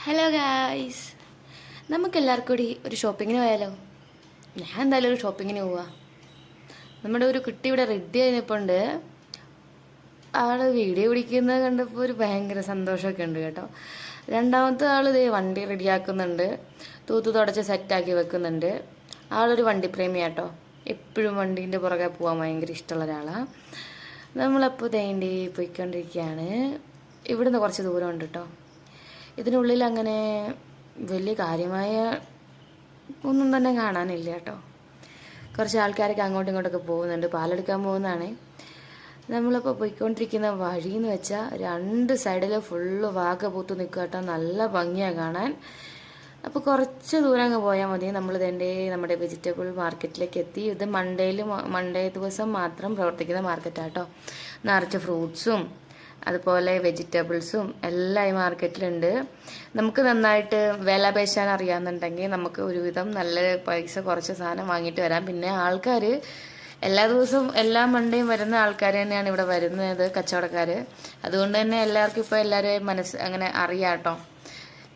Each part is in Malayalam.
ഹലോ ഗായ്സ്, നമുക്കെല്ലാവർക്കും കൂടി ഒരു ഷോപ്പിങ്ങിന് പോയാലോ? ഞാൻ എന്തായാലും ഒരു ഷോപ്പിങ്ങിന് പോവാ. നമ്മുടെ ഒരു കുട്ടി ഇവിടെ റെഡി ആയിരുന്നിപ്പോണ്ട്. ആള് വീഡിയോ പിടിക്കുന്നത് കണ്ടപ്പോൾ ഒരു ഭയങ്കര സന്തോഷമൊക്കെ ഉണ്ട് കേട്ടോ. രണ്ടാമത്തെ ആൾ ഇതേ വണ്ടി റെഡിയാക്കുന്നുണ്ട്, തൂത്തു തുടച്ച് സെറ്റാക്കി വെക്കുന്നുണ്ട്. ആളൊരു വണ്ടിപ്രേമിയാട്ടോ, എപ്പോഴും വണ്ടീൻ്റെ പുറകെ പോകാൻ ഭയങ്കര ഇഷ്ടമുള്ള ഒരാളാണ്. നമ്മളപ്പോൾ തേണ്ടി പോയിക്കൊണ്ടിരിക്കുകയാണ്. ഇവിടുന്ന് കുറച്ച് ദൂരമുണ്ട് കേട്ടോ. ഇതിനുള്ളിൽ അങ്ങനെ വലിയ കാര്യമായ ഒന്നും തന്നെ കാണാനില്ല കേട്ടോ. കുറച്ച് ആൾക്കാരൊക്കെ അങ്ങോട്ടും ഇങ്ങോട്ടൊക്കെ പോകുന്നുണ്ട്, പാലെടുക്കാൻ പോകുന്നതാണ്. നമ്മളിപ്പോൾ പോയിക്കൊണ്ടിരിക്കുന്ന വഴി എന്ന് വെച്ചാൽ രണ്ട് സൈഡിൽ ഫുള്ള് വാഗ പൂത്ത് നിൽക്കുക കേട്ടോ. നല്ല ഭംഗിയാണ് കാണാൻ. അപ്പോൾ കുറച്ച് ദൂരം അങ്ങ് പോയാൽ മതി. നമ്മൾ ഇതിൻ്റെ നമ്മുടെ വെജിറ്റബിൾ മാർക്കറ്റിലേക്ക് എത്തി. ഇത് മൺഡേ ദിവസം മാത്രം പ്രവർത്തിക്കുന്ന മാർക്കറ്റാട്ടോ. നിറച്ച് ഫ്രൂട്ട്സും അതുപോലെ വെജിറ്റബിൾസും എല്ലാം ഈ മാർക്കറ്റിലുണ്ട്. നമുക്ക് നന്നായിട്ട് വില പേശാൻ അറിയാമെന്നുണ്ടെങ്കിൽ നമുക്ക് ഒരുവിധം നല്ല പൈസ കുറച്ച് സാധനം വാങ്ങിയിട്ട് വരാം. പിന്നെ ആൾക്കാർ എല്ലാ ദിവസവും എല്ലാ മണ്ടേയും വരുന്ന ആൾക്കാർ തന്നെയാണ് ഇവിടെ വരുന്നത്, കച്ചവടക്കാർ. അതുകൊണ്ട് തന്നെ എല്ലാവർക്കും ഇപ്പോൾ എല്ലാവരെയും അങ്ങനെ അറിയാം കേട്ടോ.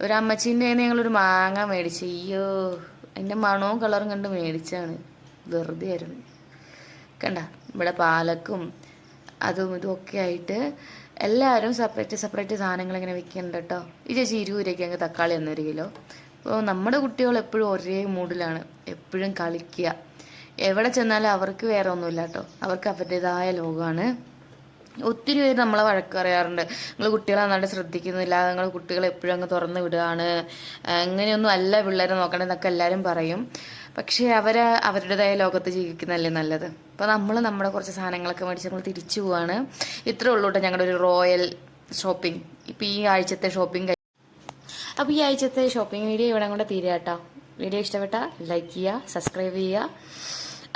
ഒരു അമ്മച്ചീൻ്റെ ഞങ്ങളൊരു മാങ്ങ മേടിച്ചു. അയ്യോ, അതിൻ്റെ മണവും കളറും കണ്ട് മേടിച്ചാണ്, വെറുതെ ആയിരുന്നു. കണ്ട, ഇവിടെ പാലക്കും അതും ഇതുമൊക്കെ ആയിട്ട് എല്ലാവരും സെപ്പറേറ്റ് സാധനങ്ങൾ ഇങ്ങനെ വിൽക്കുന്നുണ്ട് കേട്ടോ. ഈ ചേച്ചി 20 രൂപയ്ക്ക് അങ്ങ് തക്കാളി 1 കിലോ. അപ്പോൾ നമ്മുടെ കുട്ടികൾ എപ്പോഴും ഒരേ മൂഡിലാണ്, എപ്പോഴും കളിക്കുക. എവിടെ ചെന്നാലും അവർക്ക് വേറെ ഒന്നുമില്ല കേട്ടോ. അവർക്ക് അവരുടേതായ ലോകമാണ്. ഒത്തിരി പേര് നമ്മളെ വഴക്ക് പറയാറുണ്ട്, നിങ്ങൾ കുട്ടികളെ നന്നായിട്ട് ശ്രദ്ധിക്കുന്നില്ല, നിങ്ങൾ കുട്ടികളെ എപ്പോഴും അങ്ങ് തുറന്ന് വിടുകയാണ്, അങ്ങനെയൊന്നും അല്ല പിള്ളേരെ നോക്കണമെന്നൊക്കെ എല്ലാവരും പറയും. പക്ഷേ അവരുടേതായ ലോകത്ത് ജീവിക്കുന്നതല്ലേ നല്ലത്. അപ്പോൾ നമ്മൾ നമ്മുടെ കുറച്ച് സാധനങ്ങളൊക്കെ മേടിച്ച് നമ്മൾ തിരിച്ചു പോവാണ്. ഇത്രേ ഉള്ളൂ കേട്ടോ ഞങ്ങളുടെ ഒരു റോയൽ ഷോപ്പിംഗ്. ഇപ്പോൾ ഈ ആഴ്ചത്തെ ഷോപ്പിംഗ് അപ്പോൾ ഈ ആഴ്ചത്തെ ഷോപ്പിംഗ് വീഡിയോ ഇവിടെ കൂടെ തീരുക കേട്ടോ. വീഡിയോ ഇഷ്ടപ്പെട്ടാൽ ലൈക്ക് ചെയ്യുക, സബ്സ്ക്രൈബ് ചെയ്യുക.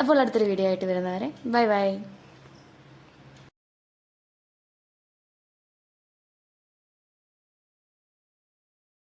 അപ്പോൾ അടുത്തൊരു വീഡിയോ ആയിട്ട് വരുന്നവരെ ബൈ ബൈ.